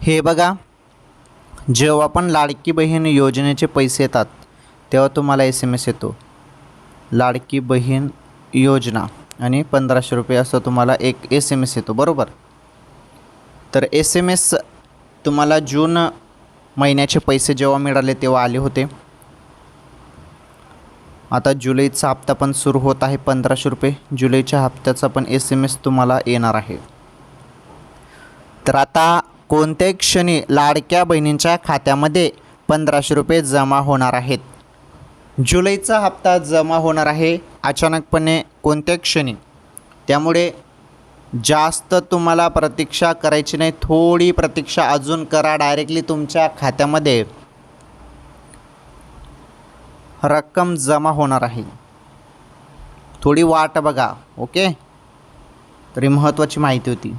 हे बघा, जेव्हा पण लाडकी बहीण योजनेचे पैसे येतात तेव्हा तुम्हाला SMS येतो, लाडकी बहीण योजना आणि 1500 रुपये असं तुम्हाला एक SMS येतो, बरोबर. तर SMS तुम्हाला जून महिन्याचे पैसे जेव्हा मिळाले तेव्हा आले होते. आता जुलैचा हप्ता पण सुरू होत आहे, 1500 रुपये. जुलैच्या हप्त्याचा पण SMS तुम्हाला येणार आहे. तर आता कोणत्याही क्षणी लाडक्या बहिणींच्या खात्यामध्ये 1500 रुपये जमा होणार आहेत. जुलैचा हप्ता जमा होणार आहे अचानकपणे कोणत्याही क्षणी. त्यामुळे जास्त तुम्हाला प्रतीक्षा करायची नाही, थोडी प्रतीक्षा अजून करा. डायरेक्टली तुमच्या खात्यामध्ये रक्कम जमा होणार आहे, थोडी वाट बघा. ओके, तरी महत्त्वाची माहिती होती.